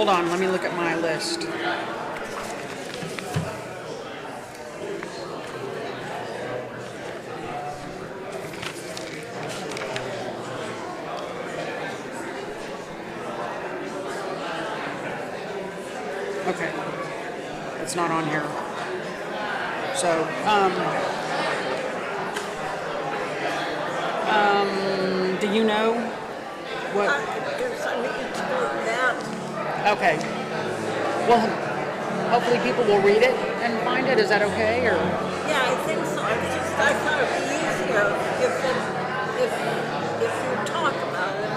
hold on, let me look at my list. Okay, it's not on here. So, do you know what? There's a need to do that. Okay. Well, hopefully people will read it and find it. Is that okay? Or Yeah, I think so. It's just I thought it'd be easier if you talk about it,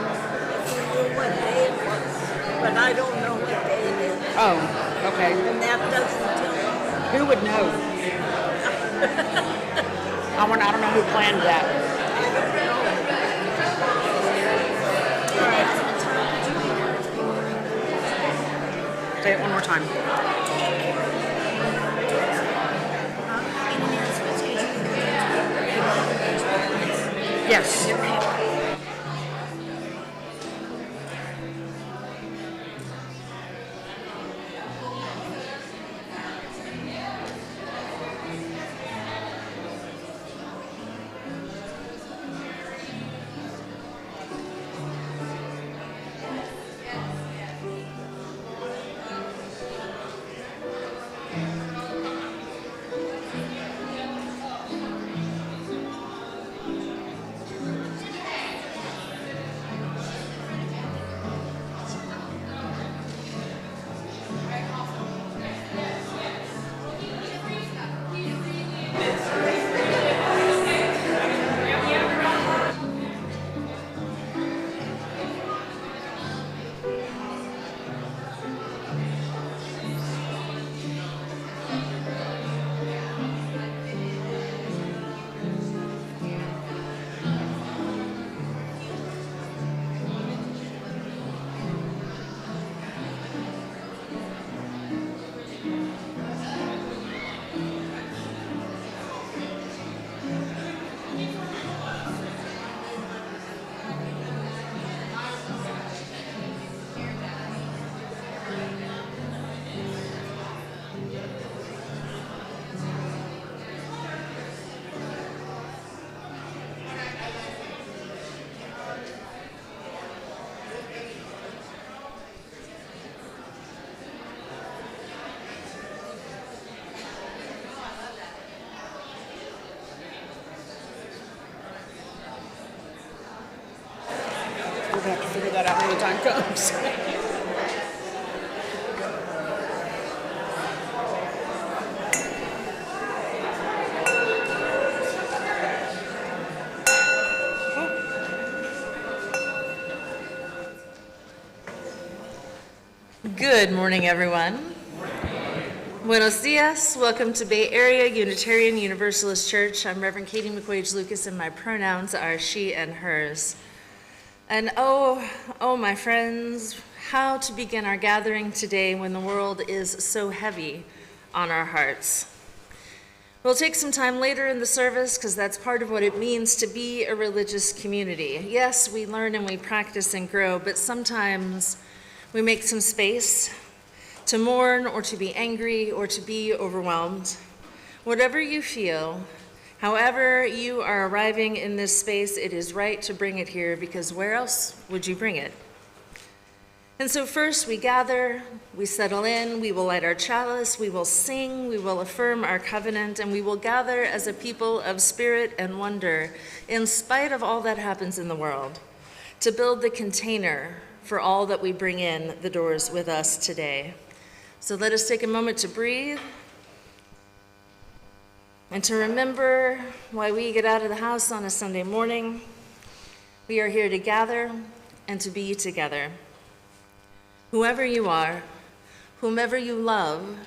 if you knew what day it was. But I don't know what day it is, oh, okay. and that doesn't tell me. Who would know? I don't know who planned that. I don't know. All right. Say it one more time. Yes. We're gonna have to figure that out when the time comes. Good morning, everyone. Buenos dias. Welcome to Bay Area Unitarian Universalist Church. I'm Reverend Katie McQuage Loukas, and my pronouns are she and hers. And oh, my friends, how to begin our gathering today when the world is so heavy on our hearts. We'll take some time later in the service because that's part of what it means to be a religious community. Yes, we learn and we practice and grow, but sometimes we make some space to mourn or to be angry or to be overwhelmed. Whatever you feel, however you are arriving in this space, it is right to bring it here because where else would you bring it? And so first we gather, we settle in, we will light our chalice, we will sing, we will affirm our covenant, and we will gather as a people of spirit and wonder in spite of all that happens in the world to build the container for all that we bring in the doors with us today. So let us take a moment to breathe and to remember why we get out of the house on a Sunday morning. We are here to gather and to be together. Whoever you are, whomever you love,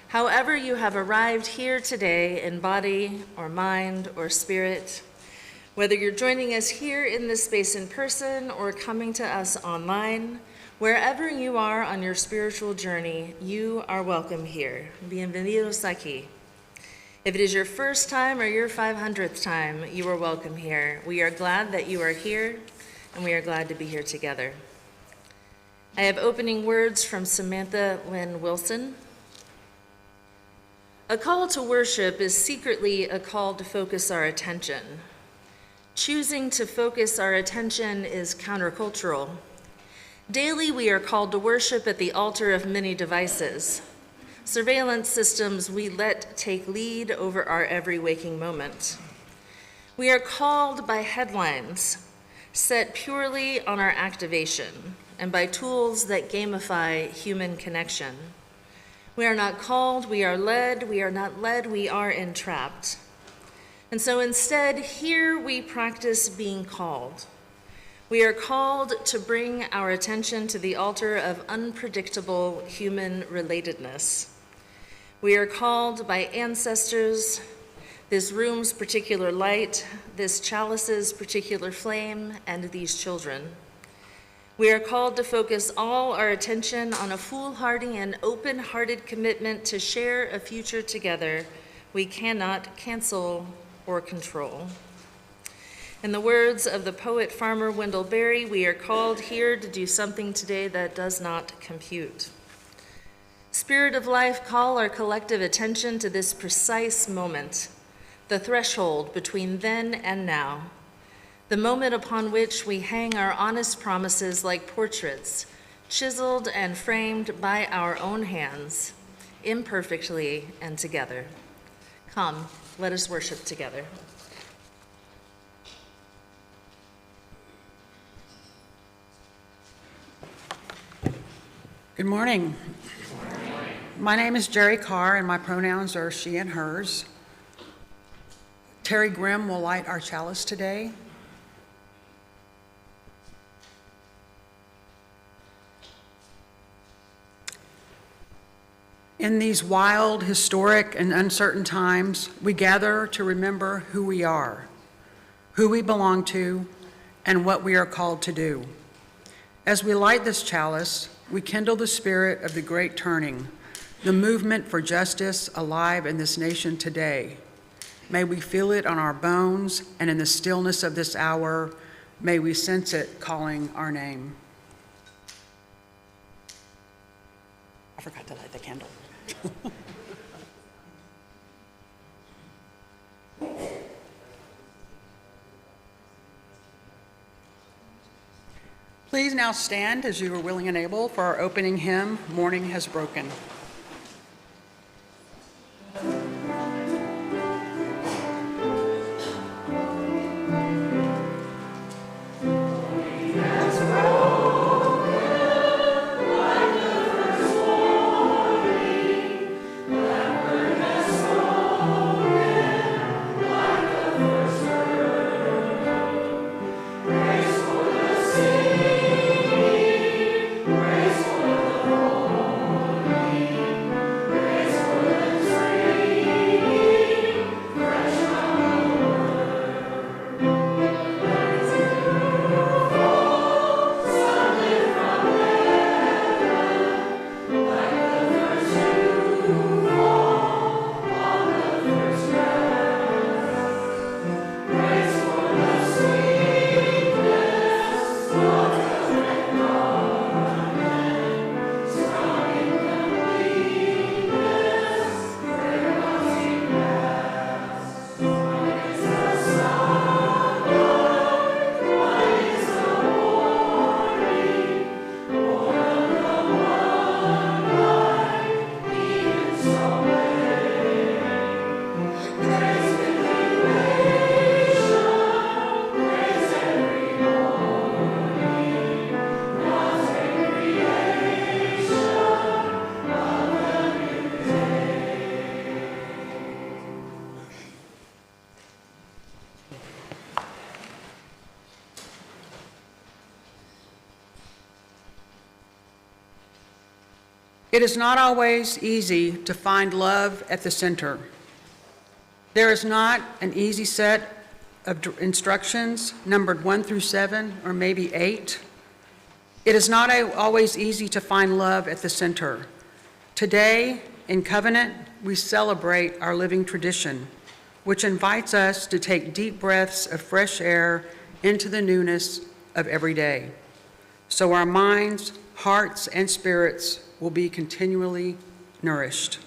however you have arrived here today in body or mind or spirit, whether you're joining us here in this space in person or coming to us online, wherever you are on your spiritual journey, you are welcome here. Bienvenidos aquí. If it is your first time or your 500th time, you are welcome here. We are glad that you are here, and we are glad to be here together. I have opening words from Samantha Lynn Wilson. A call to worship is secretly a call to focus our attention. Choosing to focus our attention is countercultural. Daily, we are called to worship at the altar of many devices, surveillance systems we let take lead over our every waking moment. We are called by headlines set purely on our activation and by tools that gamify human connection. We are not called, we are led. We are not led, we are entrapped. And so instead, here we practice being called. We are called to bring our attention to the altar of unpredictable human relatedness. We are called by ancestors, this room's particular light, this chalice's particular flame, and these children. We are called to focus all our attention on a foolhardy and open-hearted commitment to share a future together we cannot cancel or control. In the words of the poet farmer Wendell Berry, we are called here to do something today that does not compute. Spirit of life, call our collective attention to this precise moment, the threshold between then and now, the moment upon which we hang our honest promises like portraits, chiseled and framed by our own hands, imperfectly and together. Come, let us worship together. Good morning. My name is Jerry Carr, and my pronouns are she and hers. Terry Grimm will light our chalice today. In these wild, historic, and uncertain times, we gather to remember who we are, who we belong to, and what we are called to do. As we light this chalice, we kindle the spirit of the great turning, the movement for justice alive in this nation today. May we feel it on our bones, and in the stillness of this hour, may we sense it calling our name. I forgot to light the candle. Please now stand as you are willing and able for our opening hymn, Morning Has Broken. It is not always easy to find love at the center. There is not an easy set of instructions numbered 1 through 7 or maybe 8. It is not always easy to find love at the center. Today, in Covenant, we celebrate our living tradition, which invites us to take deep breaths of fresh air into the newness of every day, so our minds, hearts and spirits will be continually nourished.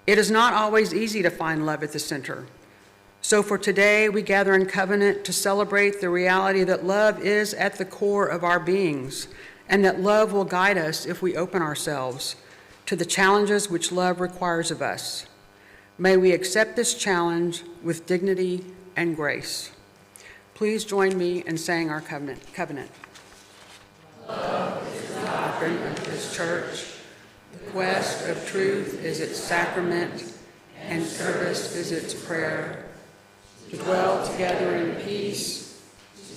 It is not always easy to find love at the center. So for today, we gather in covenant to celebrate the reality that love is at the core of our beings, and that love will guide us if we open ourselves to the challenges which love requires of us. May we accept this challenge with dignity and grace. Please join me in saying our covenant. Love is the doctrine of this church. The quest of truth is its sacrament, and service is its prayer. To dwell together in peace,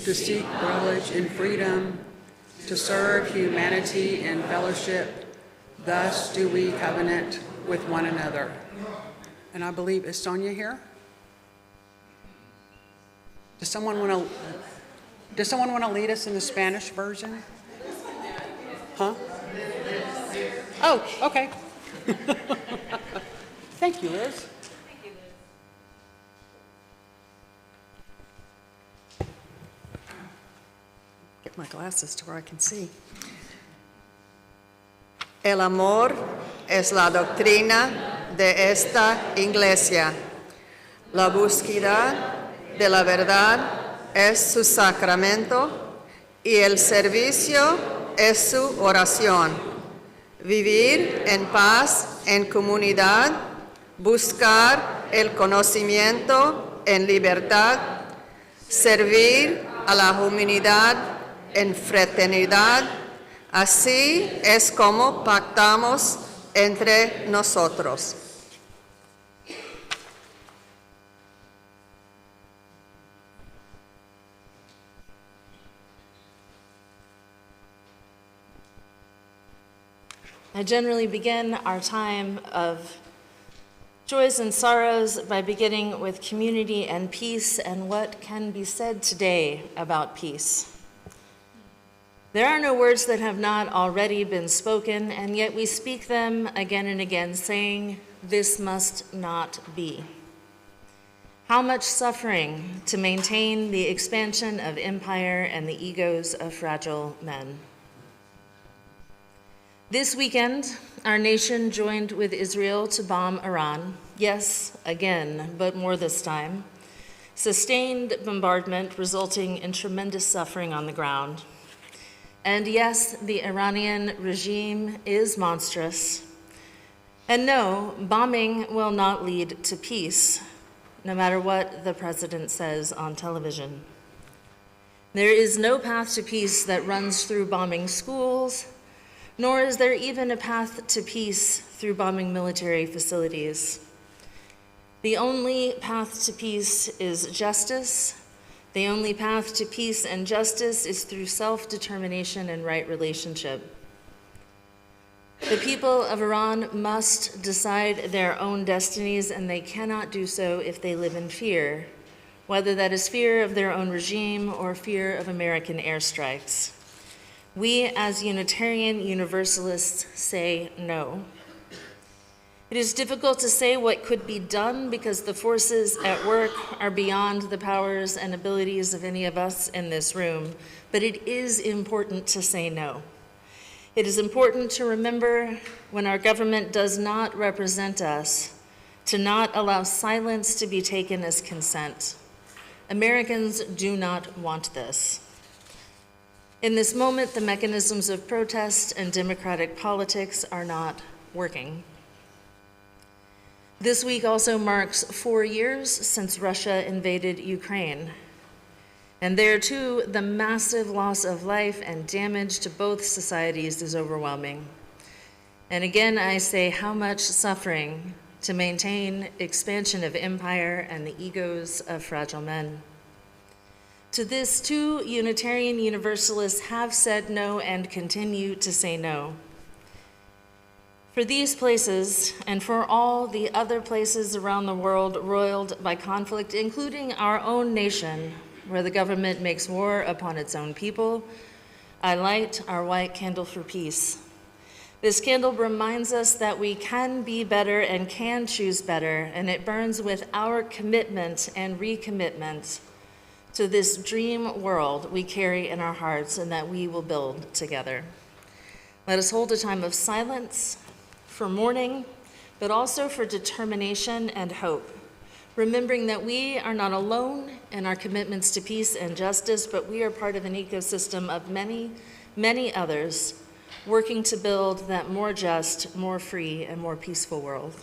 to seek knowledge in freedom, to serve humanity in fellowship, thus do we covenant with one another. And I believe, is Sonia here? Does someone want to lead us in the Spanish version? Huh? Oh, okay. Thank you, Liz. Get my glasses to where I can see. El amor es la doctrina de esta iglesia. La búsqueda de la verdad es su sacramento y el servicio es su oración. Vivir en paz, en comunidad, buscar el conocimiento en libertad, servir a la humanidad en fraternidad. Así es como pactamos entre nosotros. I generally begin our time of joys and sorrows by beginning with community and peace and what can be said today about peace. There are no words that have not already been spoken, and yet we speak them again and again, saying, "This must not be." How much suffering to maintain the expansion of empire and the egos of fragile men. This weekend, our nation joined with Israel to bomb Iran. Yes, again, but more this time. Sustained bombardment resulting in tremendous suffering on the ground. And yes, the Iranian regime is monstrous. And no, bombing will not lead to peace, no matter what the president says on television. There is no path to peace that runs through bombing schools, nor is there even a path to peace through bombing military facilities. The only path to peace is justice. The only path to peace and justice is through self-determination and right relationship. The people of Iran must decide their own destinies, and they cannot do so if they live in fear, whether that is fear of their own regime or fear of American airstrikes. We, as Unitarian Universalists, say no. It is difficult to say what could be done because the forces at work are beyond the powers and abilities of any of us in this room, but it is important to say no. It is important to remember when our government does not represent us, to not allow silence to be taken as consent. Americans do not want this. In this moment, the mechanisms of protest and democratic politics are not working. This week also marks 4 years since Russia invaded Ukraine. And there too, the massive loss of life and damage to both societies is overwhelming. And again, I say how much suffering to maintain expansion of empire and the egos of fragile men. To this, too, Unitarian Universalists have said no and continue to say no. For these places, and for all the other places around the world roiled by conflict, including our own nation, where the government makes war upon its own people, I light our white candle for peace. This candle reminds us that we can be better and can choose better, and it burns with our commitment and recommitment to this dream world we carry in our hearts and that we will build together. Let us hold a time of silence for mourning, but also for determination and hope, remembering that we are not alone in our commitments to peace and justice, but we are part of an ecosystem of many, many others working to build that more just, more free, and more peaceful world.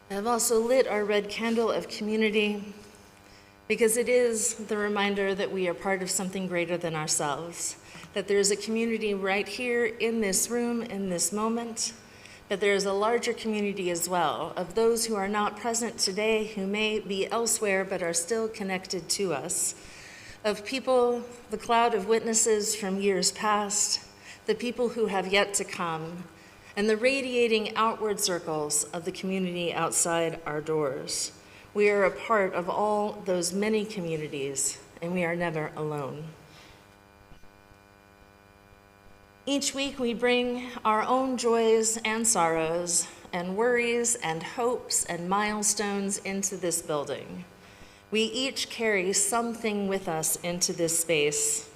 I have also lit our red candle of community because it is the reminder that we are part of something greater than ourselves, that there is a community right here in this room, in this moment, that there is a larger community as well of those who are not present today, who may be elsewhere but are still connected to us, of people, the cloud of witnesses from years past, the people who have yet to come, and the radiating outward circles of the community outside our doors. We are a part of all those many communities, and we are never alone. Each week we bring our own joys and sorrows and worries and hopes and milestones into this building. We each carry something with us into this space.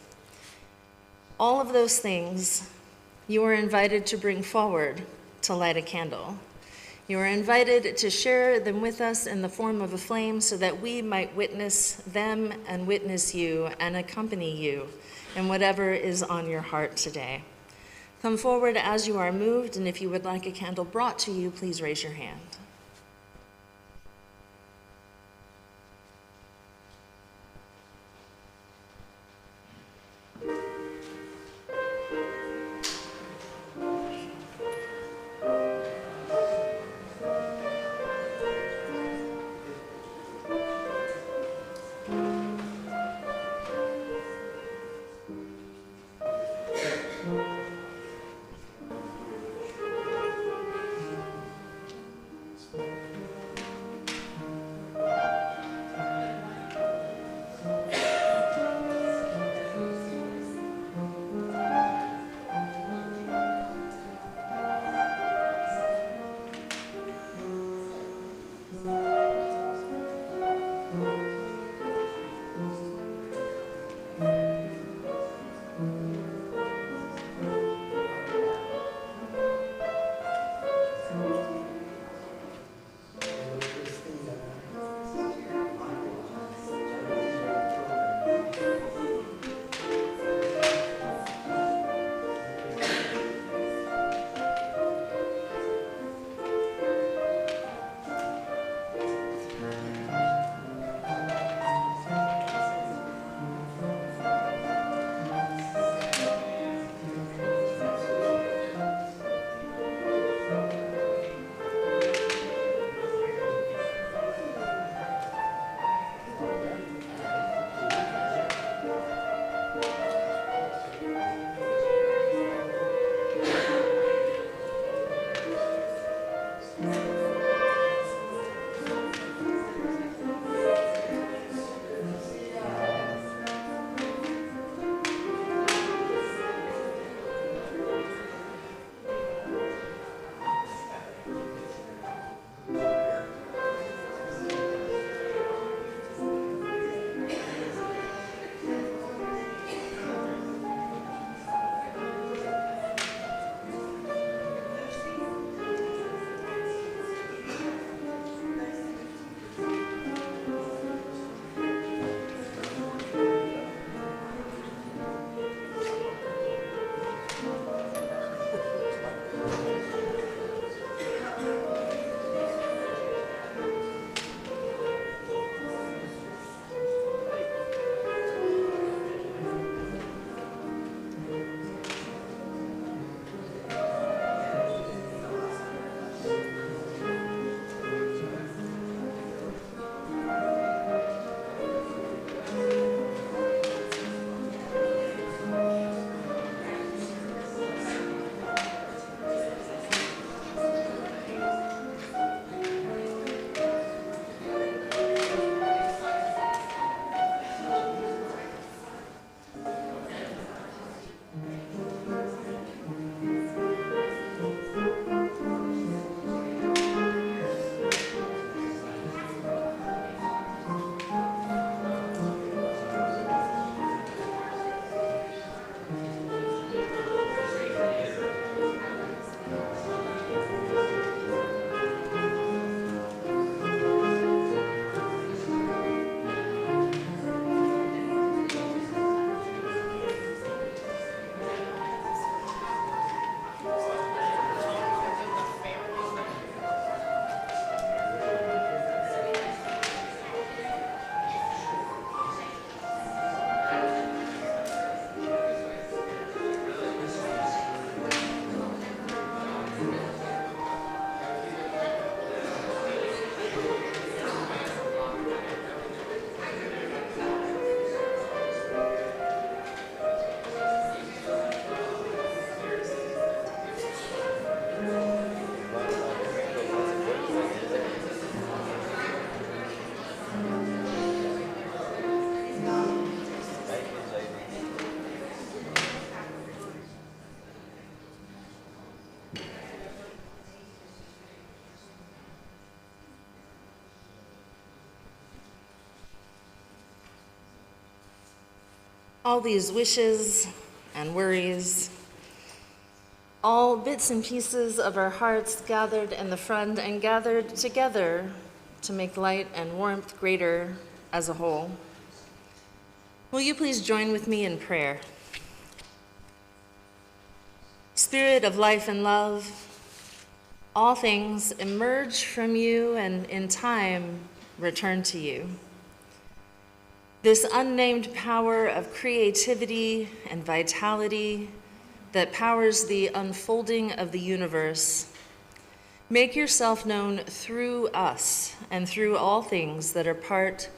All of those things you are invited to bring forward to light a candle. You are invited to share them with us in the form of a flame so that we might witness them and witness you and accompany you in whatever is on your heart today. Come forward as you are moved, and if you would like a candle brought to you, please raise your hand. all these wishes and worries, all bits and pieces of our hearts gathered in the front and gathered together to make light and warmth greater as a whole. Will you please join with me in prayer? Spirit of life and love, all things emerge from you and in time return to you. This unnamed power of creativity and vitality that powers the unfolding of the universe, make yourself known through us and through all things that are part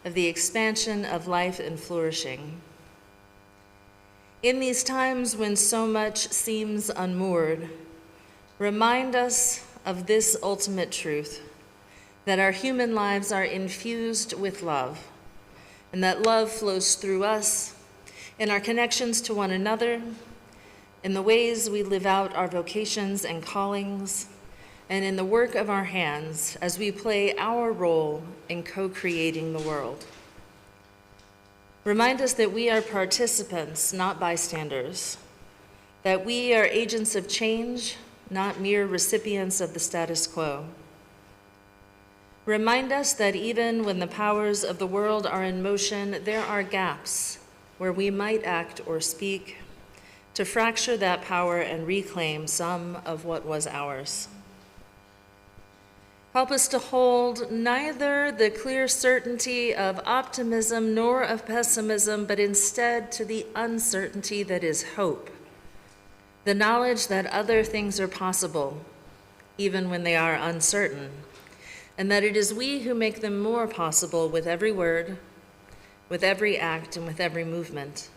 of the expansion of life and flourishing. In these times when so much seems unmoored, remind us of this ultimate truth, that our human lives are infused with love, and that love flows through us in our connections to one another, in the ways we live out our vocations and callings, and in the work of our hands as we play our role in co-creating the world. Remind us that we are participants, not bystanders, that we are agents of change, not mere recipients of the status quo. Remind us that even when the powers of the world are in motion, there are gaps where we might act or speak to fracture that power and reclaim some of what was ours. Help us to hold neither the clear certainty of optimism nor of pessimism, but instead to the uncertainty that is hope, the knowledge that other things are possible, even when they are uncertain, and that it is we who make them more possible with every word, with every act, and with every movement.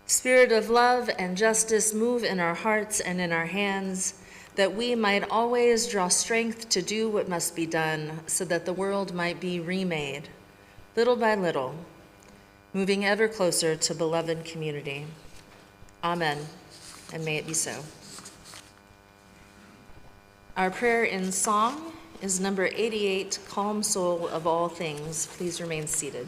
Spirit of love and justice, move in our hearts and in our hands, that we might always draw strength to do what must be done so that the world might be remade, little by little, moving ever closer to beloved community. Amen, and may it be so. Our prayer in song is number 88, Calm Soul of All Things. Please remain seated.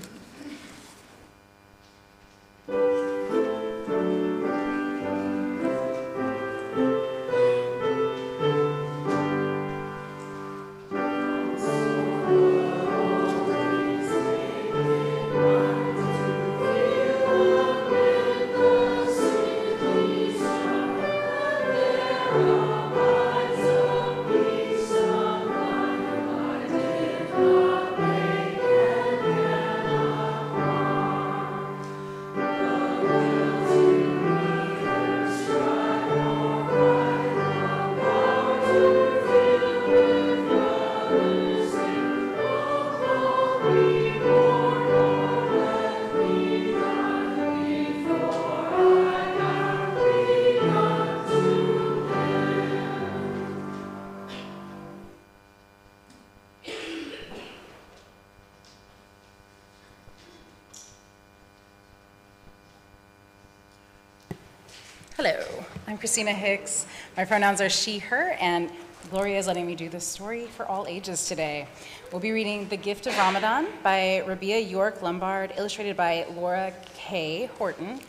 Hello, I'm Christina Hicks. My pronouns are she, her, and Gloria is letting me do this story for all ages today. We'll be reading The Gift of Ramadan by Rabia York Lombard, illustrated by Laura K. Horton.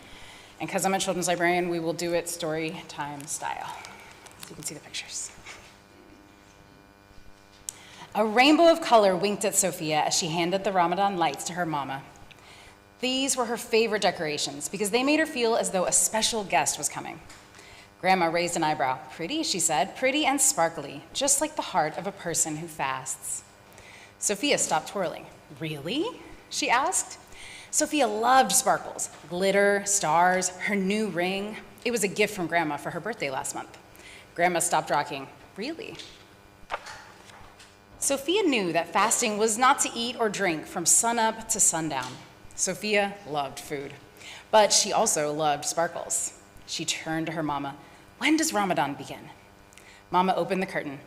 And because I'm a children's librarian, we will do it story time style. So you can see the pictures. A rainbow of color winked at Sophia as she handed the Ramadan lights to her mama. These were her favorite decorations because they made her feel as though a special guest was coming. Grandma raised an eyebrow. Pretty, she said, pretty and sparkly, just like the heart of a person who fasts. Sophia stopped twirling. Really? She asked. Sophia loved sparkles, glitter, stars, her new ring. It was a gift from Grandma for her birthday last month. Grandma stopped rocking. Really? Sophia knew that fasting was not to eat or drink from sunup to sundown. Sophia loved food, but she also loved sparkles. She turned to her mama. When does Ramadan begin? Mama opened the curtain.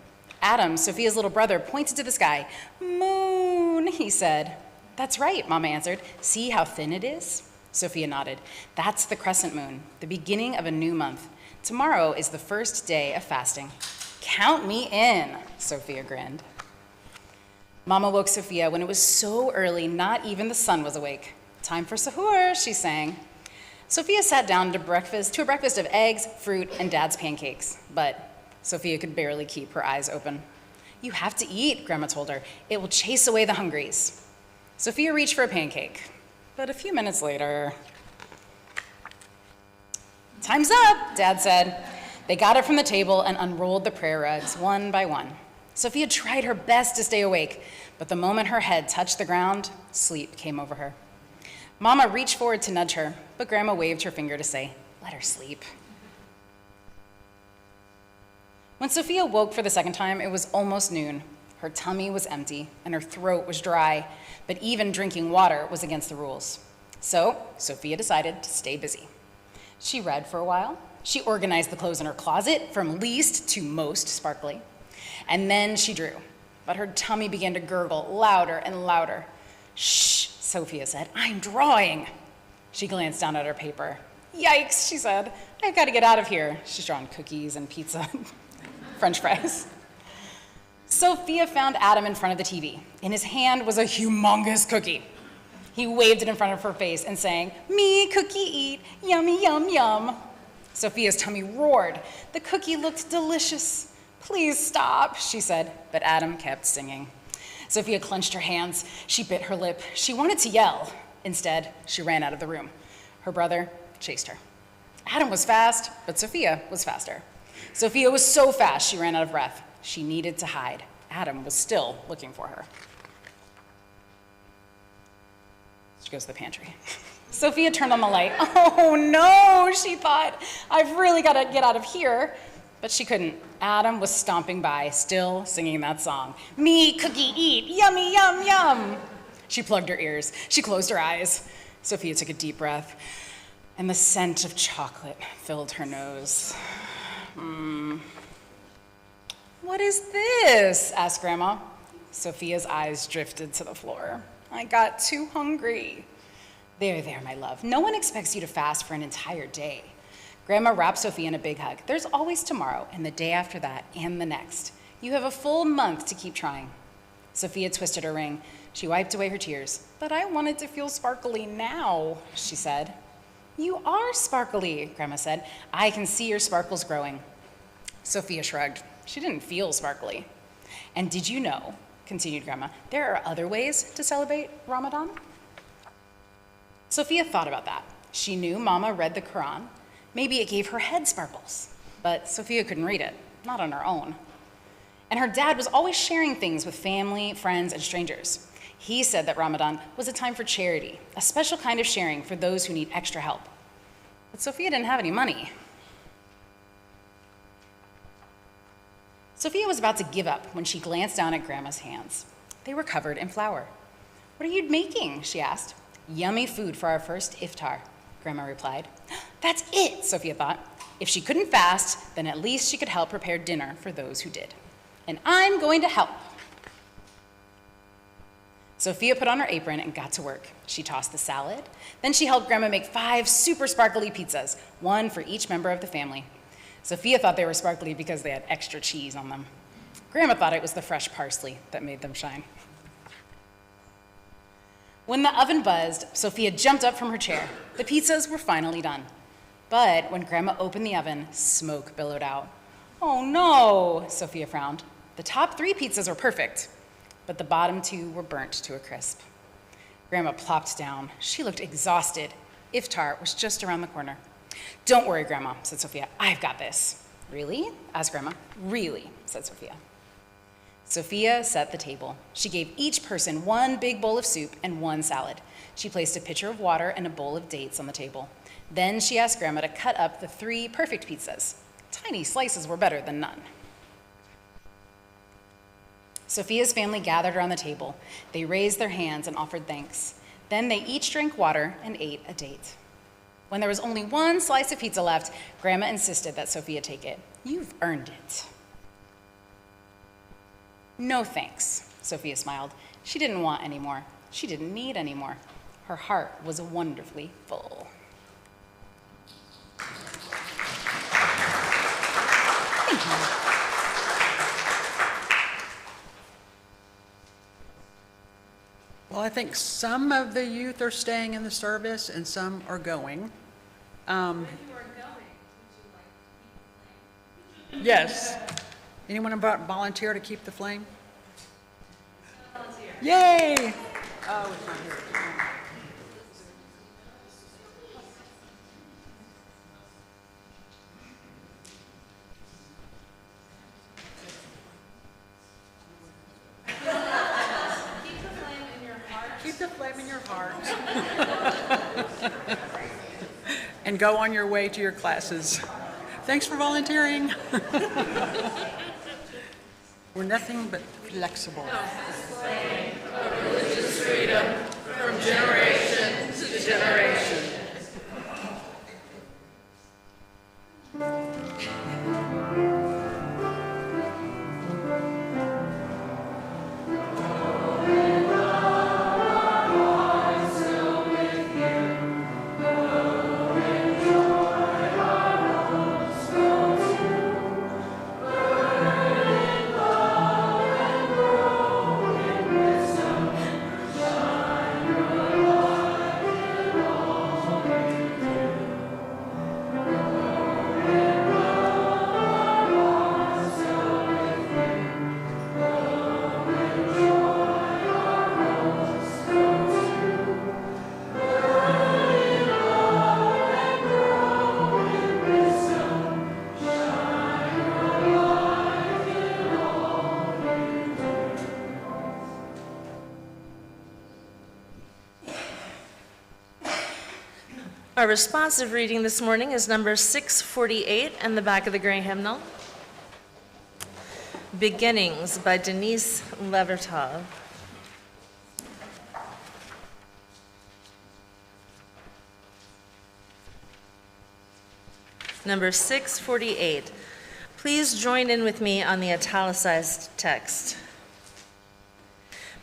Adam, Sophia's little brother, pointed to the sky. Moon, he said. That's right, Mama answered. See how thin it is? Sophia nodded. That's the crescent moon, the beginning of a new month. Tomorrow is the first day of fasting. Count me in, Sophia grinned. Mama woke Sophia when it was so early, not even the sun was awake. Time for sahur, she sang. Sophia sat down to a breakfast of eggs, fruit, and Dad's pancakes, but Sophia could barely keep her eyes open. You have to eat, Grandma told her. It will chase away the hungries. Sophia reached for a pancake, but a few minutes later, time's up, Dad said. They got it from the table and unrolled the prayer rugs one by one. Sophia tried her best to stay awake, but the moment her head touched the ground, sleep came over her. Mama reached forward to nudge her, but Grandma waved her finger to say, let her sleep. When Sophia woke for the second time, it was almost noon. Her tummy was empty and her throat was dry, but even drinking water was against the rules. So Sophia decided to stay busy. She read for a while. She organized the clothes in her closet from least to most sparkly. And then she drew, but her tummy began to gurgle louder and louder. Shh, Sophia said, I'm drawing. She glanced down at her paper. Yikes, she said, I've got to get out of here. She's drawn cookies and pizza, French fries. Sophia found Adam in front of the TV. In his hand was a humongous cookie. He waved it in front of her face and sang, me cookie eat, yummy, yum, yum. Sophia's tummy roared. The cookie looked delicious. Please stop, she said, but Adam kept singing. Sophia clenched her hands. She bit her lip. She wanted to yell. Instead, she ran out of the room. Her brother chased her. Adam was fast, but Sophia was faster. Sophia was so fast, she ran out of breath. She needed to hide. Adam was still looking for her. She goes to the pantry. Sophia turned on the light. Oh no, she thought. I've really got to get out of here. But she couldn't. Adam was stomping by, still singing that song. Me cookie eat, yummy, yum, yum. She plugged her ears. She closed her eyes. Sophia took a deep breath, and the scent of chocolate filled her nose. What is this? Asked Grandma. Sophia's eyes drifted to the floor. I got too hungry. There, my love. No one expects you to fast for an entire day. Grandma wrapped Sophia in a big hug. There's always tomorrow, and the day after that, and the next. You have a full month to keep trying. Sophia twisted her ring. She wiped away her tears. But I wanted to feel sparkly now, she said. You are sparkly, Grandma said. I can see your sparkles growing. Sophia shrugged. She didn't feel sparkly. And did you know, continued Grandma, there are other ways to celebrate Ramadan? Sophia thought about that. She knew Mama read the Quran. Maybe it gave her head sparkles. But Sophia couldn't read it, not on her own. And her dad was always sharing things with family, friends, and strangers. He said that Ramadan was a time for charity, a special kind of sharing for those who need extra help. But Sophia didn't have any money. Sophia was about to give up when she glanced down at Grandma's hands. They were covered in flour. What are you making? She asked. Yummy food for our first iftar, Grandma replied. That's it, Sophia thought. If she couldn't fast, then at least she could help prepare dinner for those who did. And I'm going to help. Sophia put on her apron and got to work. She tossed the salad. Then she helped Grandma make 5 super sparkly pizzas, one for each member of the family. Sophia thought they were sparkly because they had extra cheese on them. Grandma thought it was the fresh parsley that made them shine. When the oven buzzed, Sophia jumped up from her chair. The pizzas were finally done. But when Grandma opened the oven, smoke billowed out. Oh no, Sophia frowned. The top 3 pizzas were perfect, but the bottom 2 were burnt to a crisp. Grandma plopped down. She looked exhausted. Iftar was just around the corner. Don't worry, Grandma, said Sophia. I've got this. Really? Asked Grandma. Really, said Sophia. Sophia set the table. She gave each person 1 big bowl of soup and 1 salad. She placed a pitcher of water and a bowl of dates on the table. Then she asked Grandma to cut up the 3 perfect pizzas. Tiny slices were better than none. Sophia's family gathered around the table. They raised their hands and offered thanks. Then they each drank water and ate a date. When there was only 1 slice of pizza left, Grandma insisted that Sophia take it. You've earned it. No thanks, Sophia smiled. She didn't want any more. She didn't need any more. Her heart was wonderfully full. Thank you. Well, think some of the youth are staying in the service and some are going. Yes. Anyone volunteer to keep the flame? Yay! Oh, it's not here. Keep the flame in your heart. And go on your way to your classes. Thanks for volunteering. We're nothing but flexible. Religious freedom from generation to generation. Our responsive reading this morning is number 648 in the back of the gray hymnal. Beginnings by Denise Levertov. Number 648. Please join in with me on the italicized text.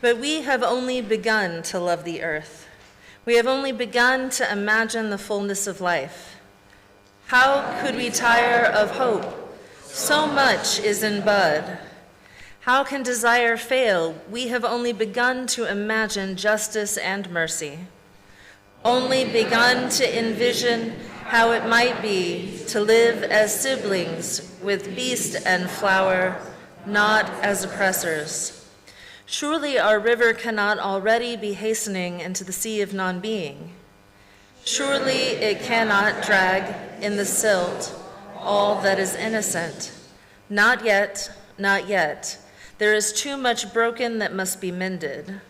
But we have only begun to love the earth. We have only begun to imagine the fullness of life. How could we tire of hope? So much is in bud. How can desire fail? We have only begun to imagine justice and mercy. Only begun to envision how it might be to live as siblings with beast and flower, not as oppressors. Surely our river cannot already be hastening into the sea of non-being. Surely it cannot drag in the silt all that is innocent. Not yet, not yet. There is too much broken that must be mended.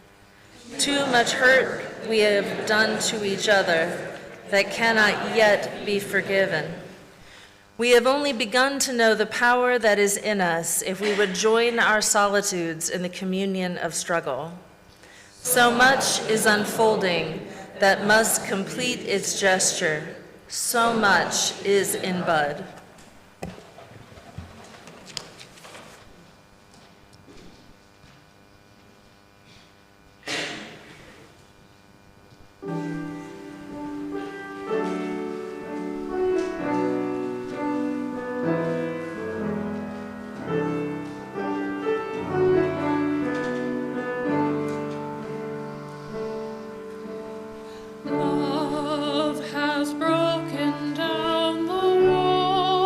Too much hurt we have done to each other that cannot yet be forgiven. We have only begun to know the power that is in us if we would join our solitudes in the communion of struggle. So much is unfolding that must complete its gesture. So much is in bud. Love has broken down the wall.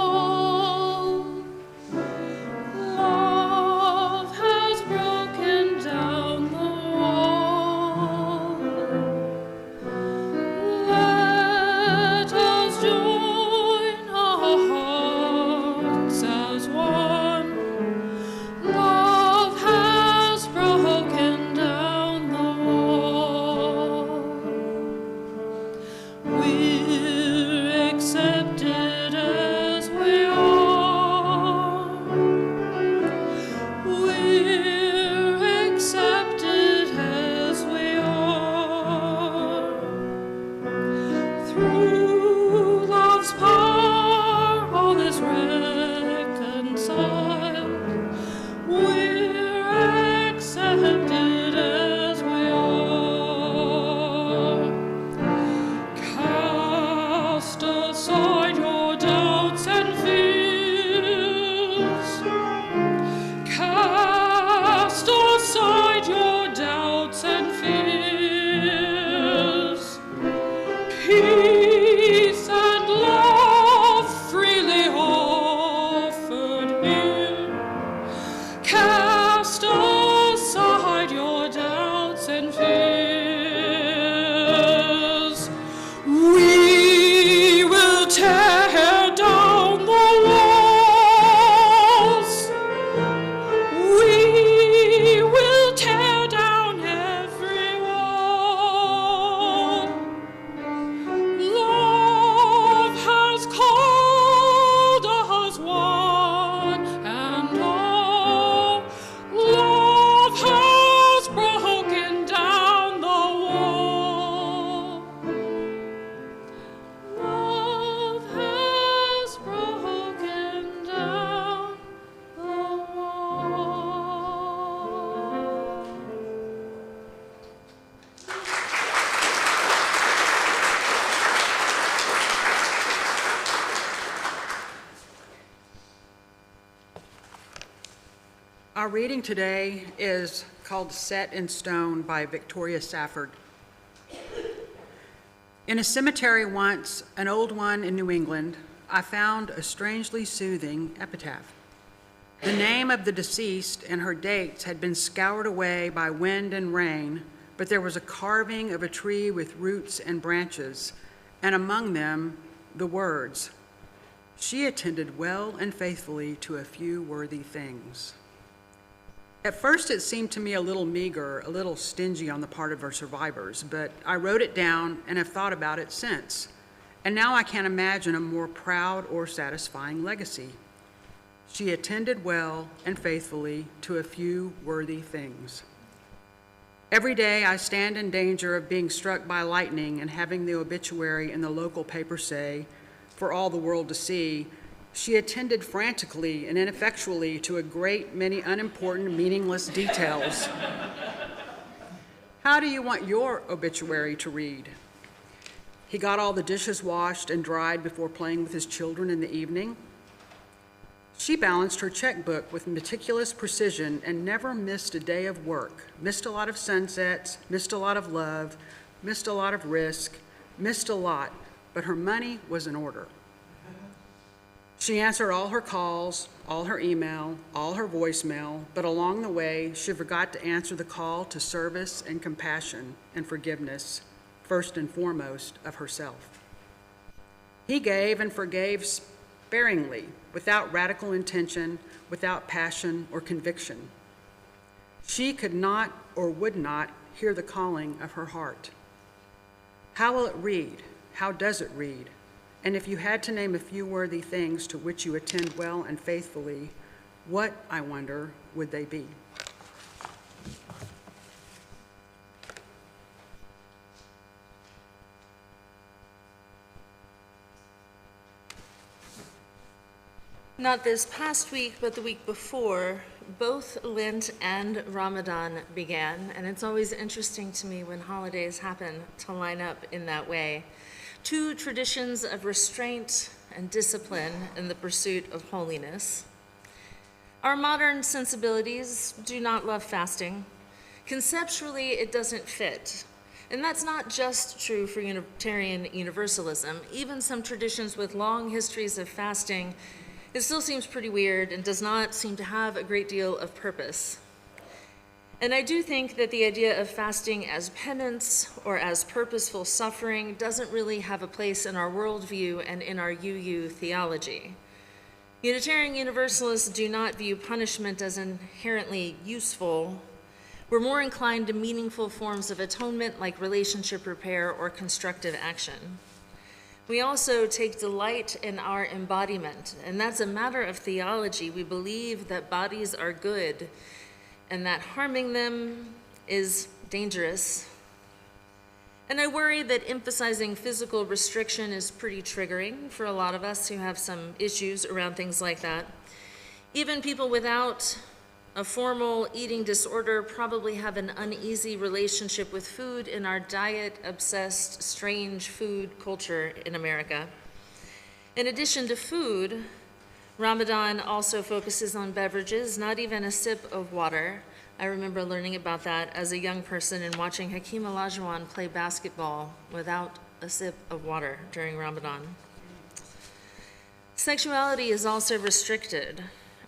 Our reading today is called Set in Stone by Victoria Safford. In a cemetery once, an old one in New England, I found a strangely soothing epitaph. The name of the deceased and her dates had been scoured away by wind and rain, but there was a carving of a tree with roots and branches, and among them the words, "She attended well and faithfully to a few worthy things." At first it seemed to me a little meager, a little stingy on the part of our survivors, but I wrote it down and have thought about it since. And now I can't imagine a more proud or satisfying legacy. She attended well and faithfully to a few worthy things. Every day I stand in danger of being struck by lightning and having the obituary in the local paper say, for all the world to see, "She attended frantically and ineffectually to a great many unimportant, meaningless details." How do you want your obituary to read? "He got all the dishes washed and dried before playing with his children in the evening." "She balanced her checkbook with meticulous precision and never missed a day of work, missed a lot of sunsets, missed a lot of love, missed a lot of risk, missed a lot, but her money was in order." "She answered all her calls, all her email, all her voicemail, but along the way, she forgot to answer the call to service and compassion and forgiveness, first and foremost of herself." "He gave and forgave sparingly, without radical intention, without passion or conviction. She could not or would not hear the calling of her heart." How will it read? How does it read? And if you had to name a few worthy things to which you attend well and faithfully, what, I wonder, would they be? Not this past week, but the week before, both Lent and Ramadan began, and it's always interesting to me when holidays happen to line up in that way. Two traditions of restraint and discipline in the pursuit of holiness. Our modern sensibilities do not love fasting. Conceptually, it doesn't fit. And that's not just true for Unitarian Universalism. Even some traditions with long histories of fasting, it still seems pretty weird and does not seem to have a great deal of purpose. And I do think that the idea of fasting as penance or as purposeful suffering doesn't really have a place in our worldview and in our UU theology. Unitarian Universalists do not view punishment as inherently useful. We're more inclined to meaningful forms of atonement like relationship repair or constructive action. We also take delight in our embodiment, and that's a matter of theology. We believe that bodies are good and that harming them is dangerous. And I worry that emphasizing physical restriction is pretty triggering for a lot of us who have some issues around things like that. Even people without a formal eating disorder probably have an uneasy relationship with food in our diet-obsessed, strange food culture in America. In addition to food, Ramadan also focuses on beverages, not even a sip of water. I remember learning about that as a young person and watching Hakeem Olajuwon play basketball without a sip of water during Ramadan. Sexuality is also restricted.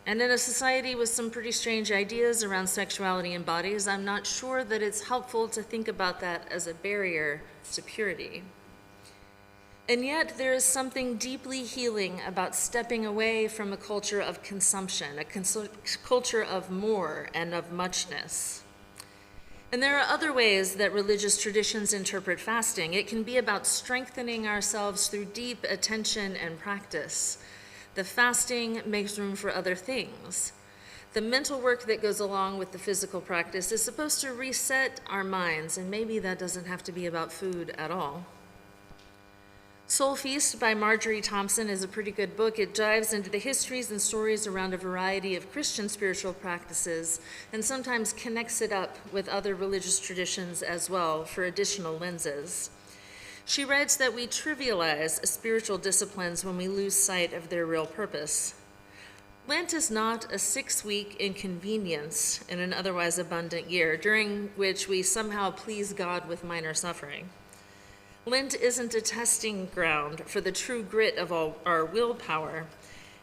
And in a society with some pretty strange ideas around sexuality and bodies, I'm not sure that it's helpful to think about that as a barrier to purity. And yet, there is something deeply healing about stepping away from a culture of consumption, a culture of more and of muchness. And there are other ways that religious traditions interpret fasting. It can be about strengthening ourselves through deep attention and practice. The fasting makes room for other things. The mental work that goes along with the physical practice is supposed to reset our minds, and maybe that doesn't have to be about food at all. Soul Feast by Marjorie Thompson is a pretty good book. It dives into the histories and stories around a variety of Christian spiritual practices and sometimes connects it up with other religious traditions as well for additional lenses. She writes that we trivialize spiritual disciplines when we lose sight of their real purpose. Lent is not a 6-week inconvenience in an otherwise abundant year, during which we somehow please God with minor suffering. Lent isn't a testing ground for the true grit of our willpower,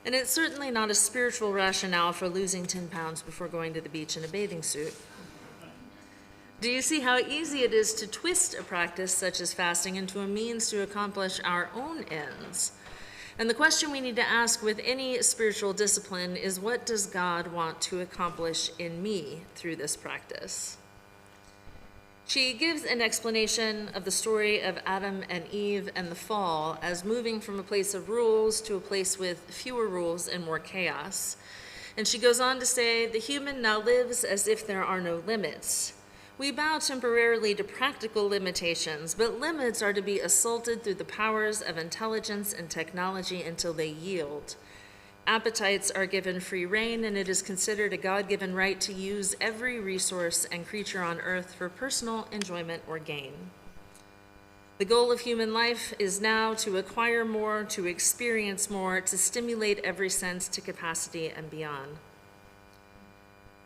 and it's certainly not a spiritual rationale for losing 10 pounds before going to the beach in a bathing suit. Do you see how easy it is to twist a practice such as fasting into a means to accomplish our own ends? And the question we need to ask with any spiritual discipline is, what does God want to accomplish in me through this practice? She gives an explanation of the story of Adam and Eve and the fall as moving from a place of rules to a place with fewer rules and more chaos. And she goes on to say, the human now lives as if there are no limits. We bow temporarily to practical limitations, but limits are to be assaulted through the powers of intelligence and technology until they yield. Appetites are given free rein, and it is considered a God-given right to use every resource and creature on earth for personal enjoyment or gain. The goal of human life is now to acquire more, to experience more, to stimulate every sense to capacity and beyond.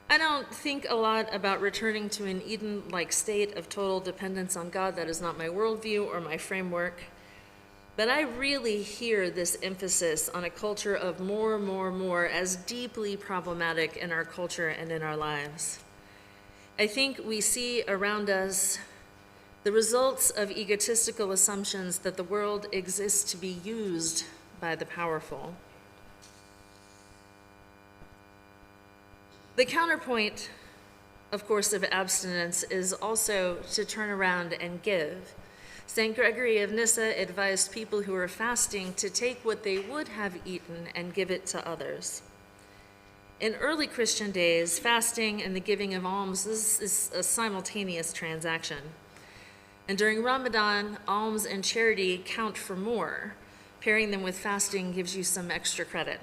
I don't think a lot about returning to an Eden-like state of total dependence on God. That is not my worldview or my framework. But I really hear this emphasis on a culture of more as deeply problematic in our culture and in our lives. I think we see around us the results of egotistical assumptions that the world exists to be used by the powerful. The counterpoint, of course, of abstinence is also to turn around and give. St. Gregory of Nyssa advised people who are fasting to take what they would have eaten and give it to others. In early Christian days, fasting and the giving of alms is a simultaneous transaction. And during Ramadan, alms and charity count for more. Pairing them with fasting gives you some extra credit.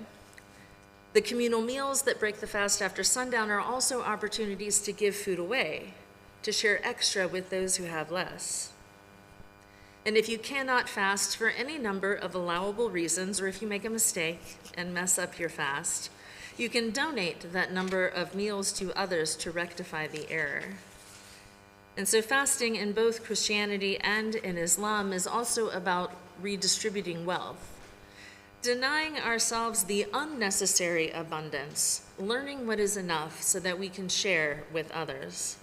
The communal meals that break the fast after sundown are also opportunities to give food away, to share extra with those who have less. And if you cannot fast for any number of allowable reasons, or if you make a mistake and mess up your fast, you can donate that number of meals to others to rectify the error. And so fasting in both Christianity and in Islam is also about redistributing wealth. Denying ourselves the unnecessary abundance, learning what is enough so that we can share with others.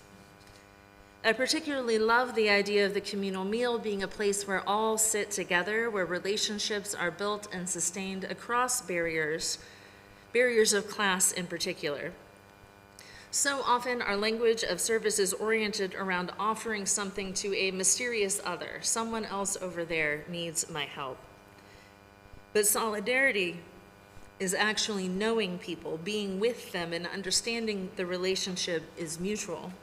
I particularly love the idea of the communal meal being a place where all sit together, where relationships are built and sustained across barriers of class in particular. So often our language of service is oriented around offering something to a mysterious other. Someone else over there needs my help. But solidarity is actually knowing people, being with them, and understanding the relationship is mutual.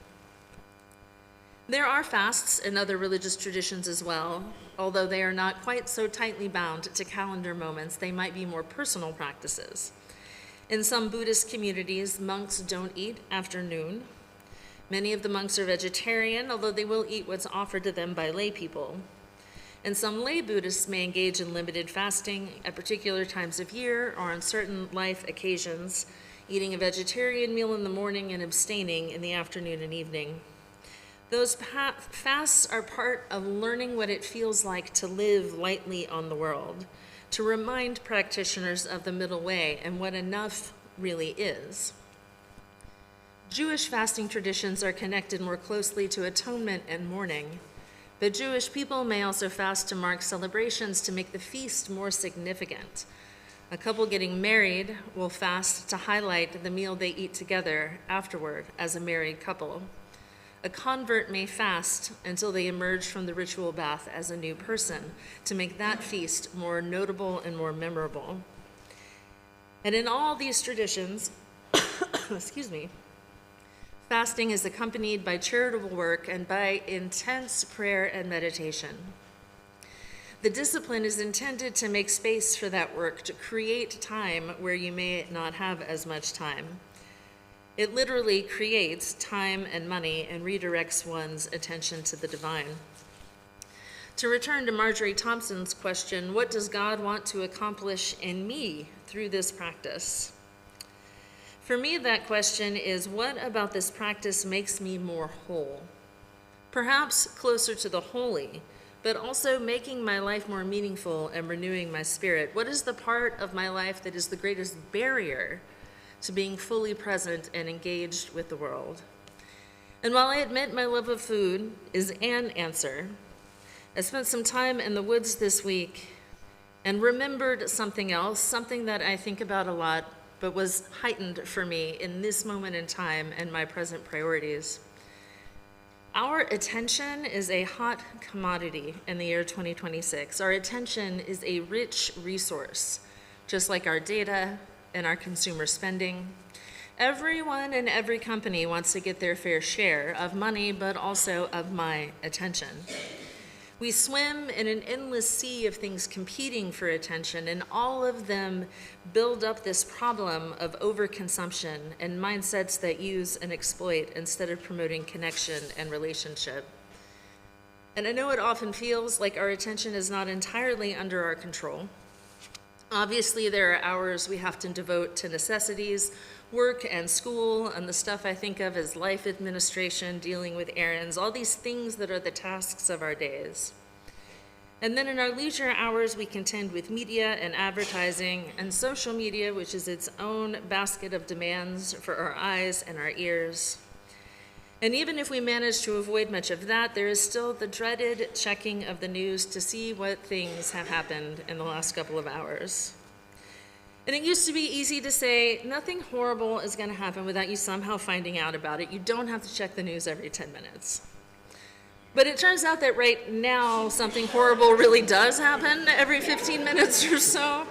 There are fasts in other religious traditions as well, although they are not quite so tightly bound to calendar moments. They might be more personal practices. In some Buddhist communities, monks don't eat after noon. Many of the monks are vegetarian, although they will eat what's offered to them by lay people. And some lay Buddhists may engage in limited fasting at particular times of year or on certain life occasions, eating a vegetarian meal in the morning and abstaining in the afternoon and evening. Those fasts are part of learning what it feels like to live lightly on the world, to remind practitioners of the middle way and what enough really is. Jewish fasting traditions are connected more closely to atonement and mourning. But Jewish people may also fast to mark celebrations to make the feast more significant. A couple getting married will fast to highlight the meal they eat together afterward as a married couple. A convert may fast until they emerge from the ritual bath as a new person to make that feast more notable and more memorable. And in all these traditions, fasting is accompanied by charitable work and by intense prayer and meditation. The discipline is intended to make space for that work, to create time where you may not have as much time. It literally creates time and money and redirects one's attention to the divine. To return to Marjorie Thompson's question, what does God want to accomplish in me through this practice? For me, that question is, what about this practice makes me more whole? Perhaps closer to the holy, but also making my life more meaningful and renewing my spirit. What is the part of my life that is the greatest barrier to being fully present and engaged with the world? And while I admit my love of food is an answer, I spent some time in the woods this week and remembered something else, something that I think about a lot, but was heightened for me in this moment in time and my present priorities. Our attention is a hot commodity in the year 2026. Our attention is a rich resource, just like our data and our consumer spending. Everyone and every company wants to get their fair share of money, but also of my attention. We swim in an endless sea of things competing for attention, and all of them build up this problem of overconsumption and mindsets that use and exploit instead of promoting connection and relationship. And I know it often feels like our attention is not entirely under our control. Obviously, there are hours we have to devote to necessities, work and school, and the stuff I think of as life administration, dealing with errands, all these things that are the tasks of our days. And then in our leisure hours, we contend with media and advertising and social media, which is its own basket of demands for our eyes and our ears. And even if we manage to avoid much of that, there is still the dreaded checking of the news to see what things have happened in the last couple of hours. And it used to be easy to say, nothing horrible is going to happen without you somehow finding out about it. You don't have to check the news every 10 minutes. But it turns out that right now, something horrible really does happen every 15 minutes or so.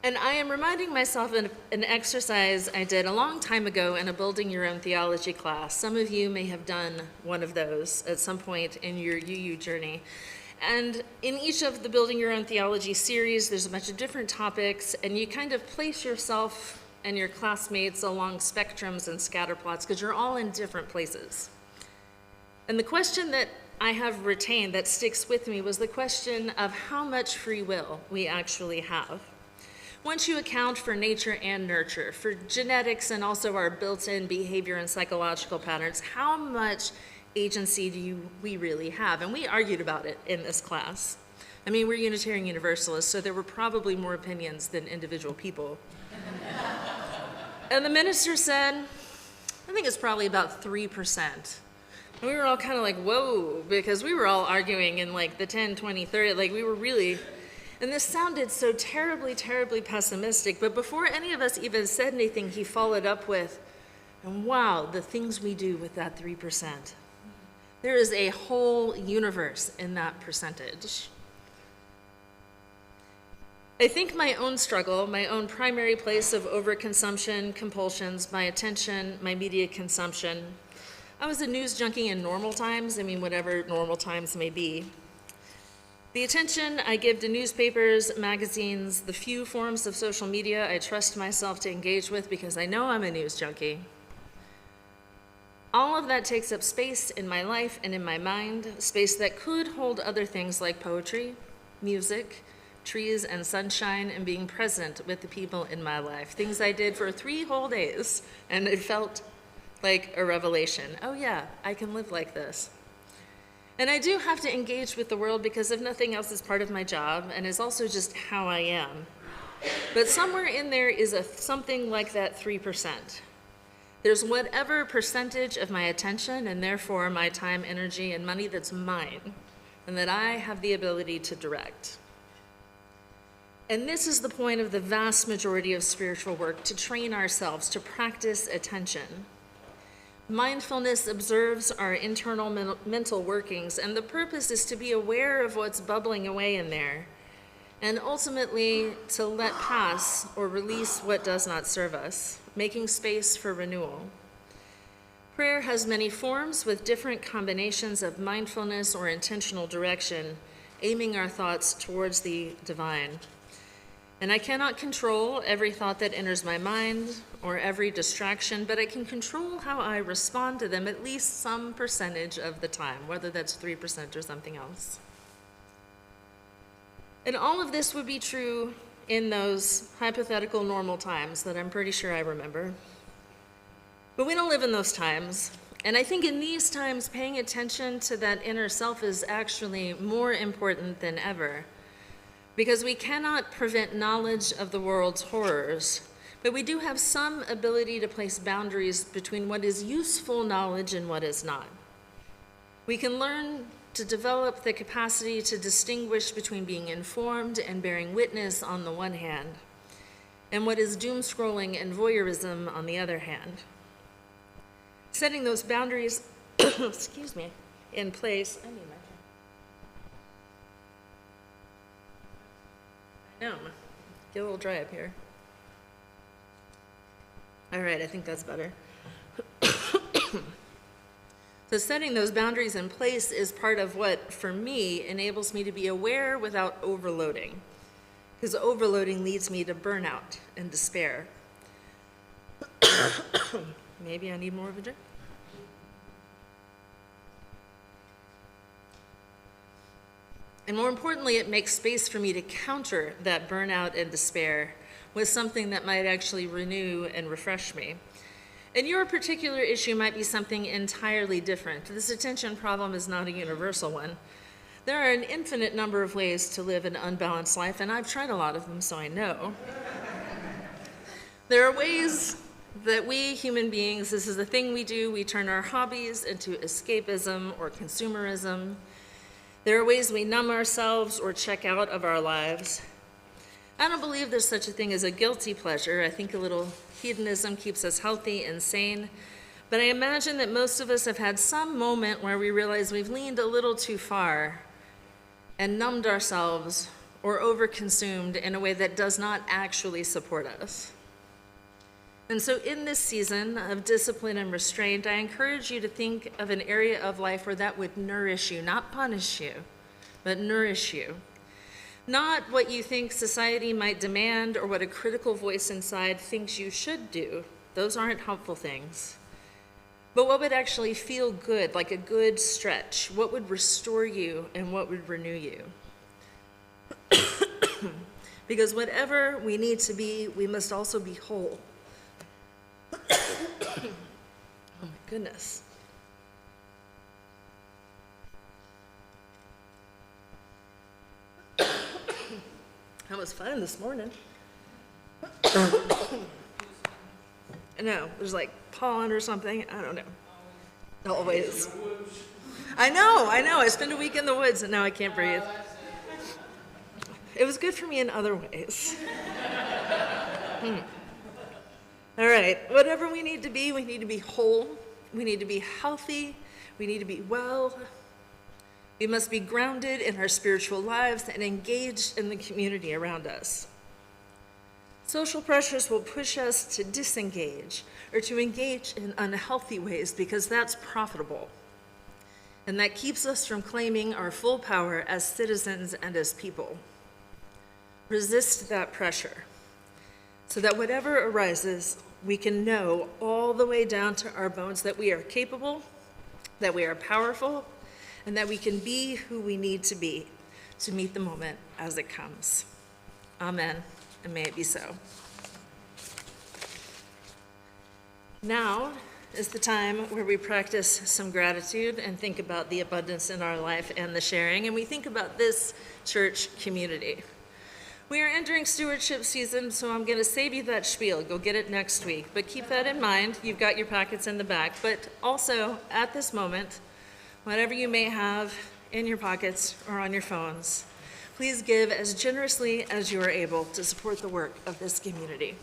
And I am reminding myself of an exercise I did a long time ago in a Building Your Own Theology class. Some of you may have done one of those at some point in your UU journey. And in each of the Building Your Own Theology series, there's a bunch of different topics, and you kind of place yourself and your classmates along spectrums and scatter plots because you're all in different places. And the question that I have retained that sticks with me was the question of how much free will we actually have. Once you account for nature and nurture, for genetics and also our built-in behavior and psychological patterns, how much agency do we really have? And we argued about it in this class. I mean, we're Unitarian Universalists, so there were probably more opinions than individual people. And the minister said, I think it's probably about 3%. And we were all kind of like, whoa, because we were all arguing in like the 10, 20, 30, like we were really, and this sounded so terribly, terribly pessimistic, but before any of us even said anything, he followed up with, and wow, the things we do with that 3%. There is a whole universe in that percentage. I think my own struggle, my own primary place of overconsumption, compulsions, my attention, my media consumption. I was a news junkie in normal times, whatever normal times may be. The attention I give to newspapers, magazines, the few forms of social media I trust myself to engage with because I know I'm a news junkie. All of that takes up space in my life and in my mind, space that could hold other things like poetry, music, trees and sunshine, and being present with the people in my life. Things I did for 3 whole days, and it felt like a revelation. Oh yeah, I can live like this. And I do have to engage with the world because if nothing else is part of my job and is also just how I am. But somewhere in there is something like that 3%. There's whatever percentage of my attention and therefore my time, energy, and money that's mine and that I have the ability to direct. And this is the point of the vast majority of spiritual work, to train ourselves to practice attention. Mindfulness observes our internal mental workings, and the purpose is to be aware of what's bubbling away in there, and ultimately to let pass or release what does not serve us, making space for renewal. Prayer has many forms with different combinations of mindfulness or intentional direction, aiming our thoughts towards the divine. And I cannot control every thought that enters my mind or every distraction, but I can control how I respond to them at least some percentage of the time, whether that's 3% or something else. And all of this would be true in those hypothetical normal times that I'm pretty sure I remember. But we don't live in those times. And I think in these times, paying attention to that inner self is actually more important than ever. Because we cannot prevent knowledge of the world's horrors, but we do have some ability to place boundaries between what is useful knowledge and what is not. We can learn to develop the capacity to distinguish between being informed and bearing witness on the one hand, and what is doom scrolling and voyeurism on the other hand. Setting those boundaries, excuse me, in place. I need my I know, get a little dry up here. All right, I think that's better. So setting those boundaries in place is part of what, for me, enables me to be aware without overloading. Because overloading leads me to burnout and despair. Maybe I need more of a drink. And more importantly, it makes space for me to counter that burnout and despair with something that might actually renew and refresh me. And your particular issue might be something entirely different. This attention problem is not a universal one. There are an infinite number of ways to live an unbalanced life, and I've tried a lot of them, so I know. There are ways that we human beings, this is the thing we do, we turn our hobbies into escapism or consumerism. There are ways we numb ourselves or check out of our lives. I don't believe there's such a thing as a guilty pleasure. I think a little hedonism keeps us healthy and sane. But I imagine that most of us have had some moment where we realize we've leaned a little too far and numbed ourselves or overconsumed in a way that does not actually support us. And so in this season of discipline and restraint, I encourage you to think of an area of life where that would nourish you, not punish you, but nourish you. Not what you think society might demand or what a critical voice inside thinks you should do. Those aren't helpful things. But what would actually feel good, like a good stretch? What would restore you and what would renew you? Because whatever we need to be, we must also be whole. Oh my goodness. That was fun this morning. No, there's like pollen or something. I don't know. Always. I know. I spent a week in the woods and now I can't breathe. It was good for me in other ways. All right, whatever we need to be whole, we need to be healthy, we need to be well. We must be grounded in our spiritual lives and engaged in the community around us. Social pressures will push us to disengage or to engage in unhealthy ways because that's profitable. And that keeps us from claiming our full power as citizens and as people. Resist that pressure so that whatever arises, we can know all the way down to our bones that we are capable, that we are powerful, and that we can be who we need to be to meet the moment as it comes. Amen, and may it be so. Now is the time where we practice some gratitude and think about the abundance in our life and the sharing, and we think about this church community. We are entering stewardship season, so I'm going to save you that spiel. Go get it next week. But keep that in mind. You've got your packets in the back. But also, at this moment, whatever you may have in your pockets or on your phones, please give as generously as you are able to support the work of this community.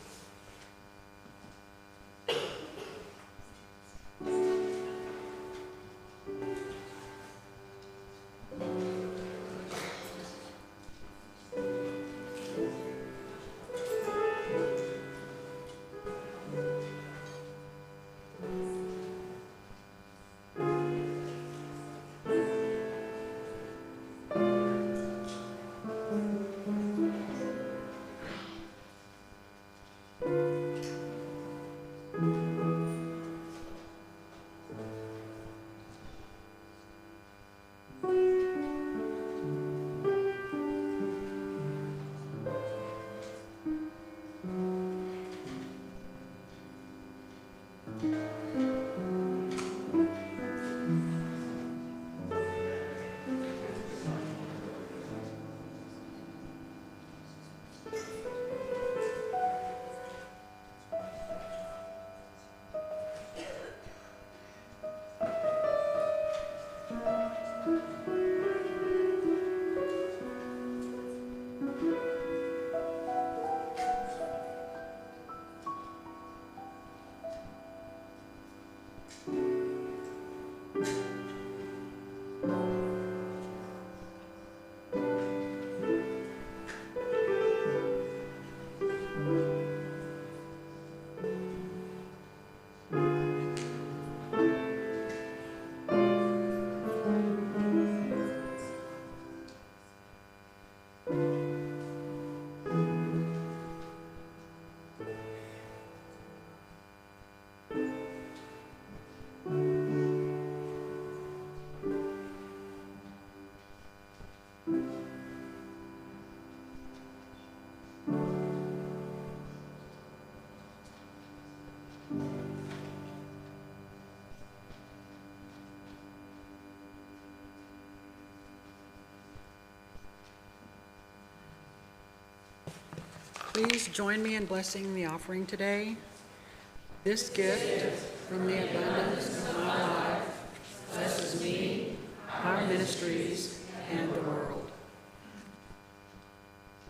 Please join me in blessing the offering today. This gift from the abundance of my life blesses me, our ministries, and the world.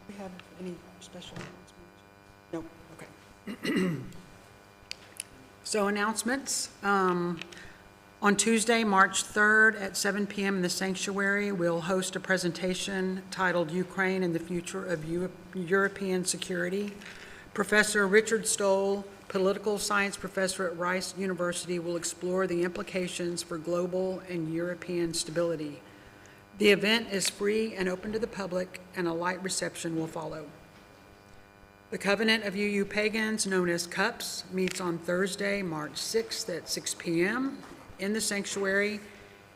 Do we have any special announcements? No, okay. So announcements. On Tuesday, March 3rd at 7 p.m. in the sanctuary, we'll host a presentation titled Ukraine and the Future of European Security. Professor Richard Stoll, political science professor at Rice University, will explore the implications for global and European stability. The event is free and open to the public, and a light reception will follow. The Covenant of UU Pagans, known as CUPS, meets on Thursday, March 6th at 6 p.m. in the sanctuary.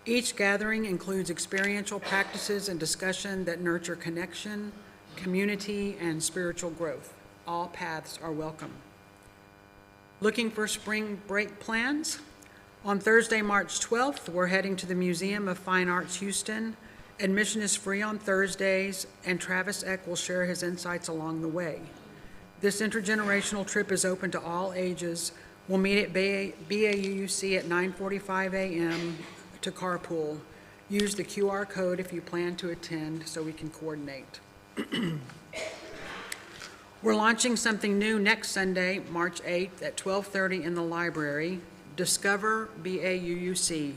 Each gathering includes experiential practices and discussion that nurture connection, community, and spiritual growth. All paths are welcome. Looking for spring break plans? On Thursday, March 12th, we're heading to the Museum of Fine Arts Houston. Admission is free on Thursdays, and Travis Eck will share his insights along the way. This intergenerational trip is open to all ages. We'll meet at BAUC at 9:45 a.m. to carpool. Use the QR code if you plan to attend so we can coordinate. We're launching something new next Sunday, March 8th at 12:30 in the library. Discover BAUC.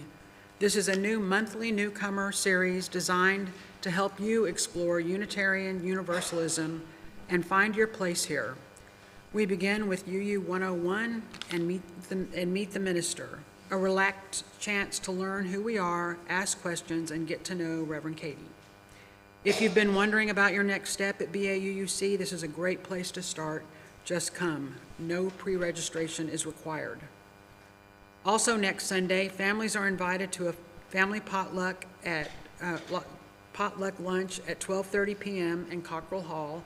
This is a new monthly newcomer series designed to help you explore Unitarian Universalism and find your place here. We begin with UU 101 and meet the minister, a relaxed chance to learn who we are, ask questions, and get to know Reverend Katie. If you've been wondering about your next step at BAUC, this is a great place to start. Just come. No pre-registration is required. Also next Sunday, families are invited to a family potluck lunch at 12:30 p.m. in Cockrell Hall.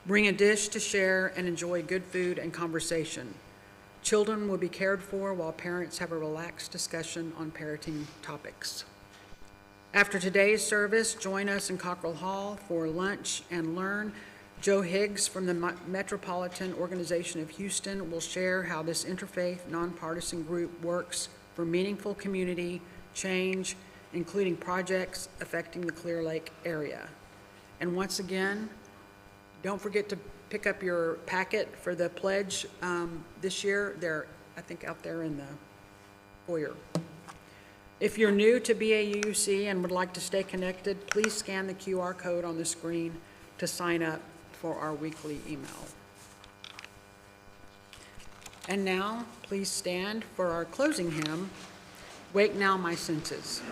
Bring a dish to share and enjoy good food and conversation. Children will be cared for while parents have a relaxed discussion on parenting topics. After today's service, join us in Cockrell Hall for lunch and learn. Joe Higgs from the Metropolitan Organization of Houston will share how this interfaith, nonpartisan group works for meaningful community change, including projects affecting the Clear Lake area. And once again, don't forget to pick up your packet for the pledge this year. They're, I think, out there in the foyer. If you're new to BAUC and would like to stay connected, please scan the QR code on the screen to sign up for our weekly email. And now, please stand for our closing hymn, Wake Now My Senses.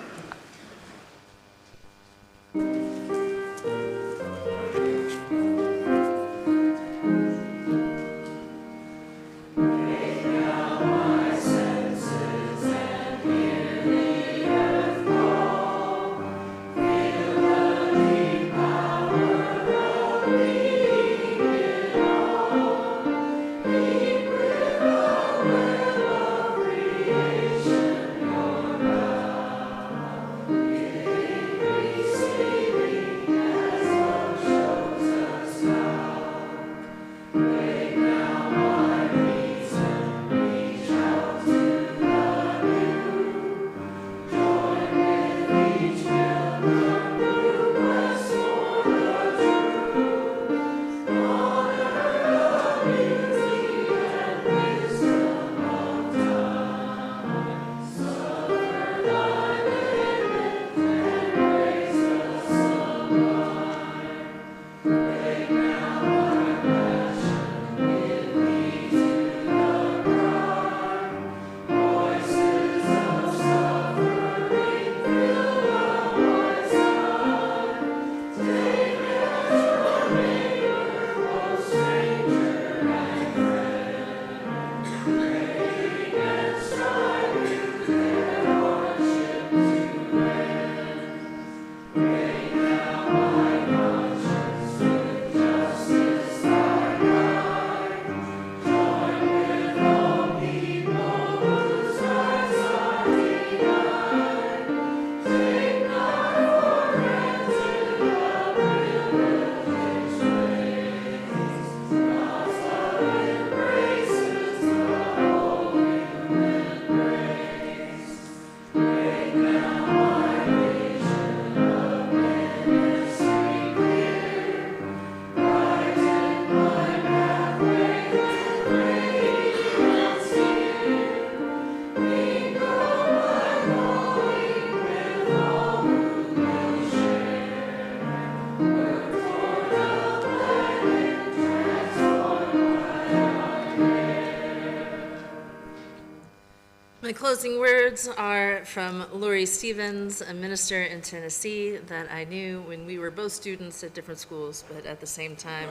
closing words are from Lori Stevens, a minister in Tennessee that I knew when we were both students at different schools, but at the same time.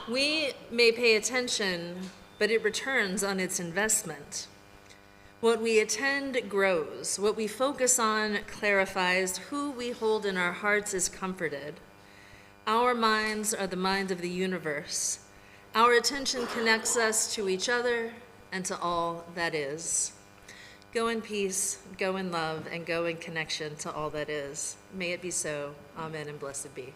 We may pay attention, but it returns on its investment. What we attend grows. What we focus on clarifies. Who we hold in our hearts is comforted. Our minds are the mind of the universe. Our attention connects us to each other and to all that is. Go in peace, go in love, and go in connection to all that is. May it be so. Amen and blessed be.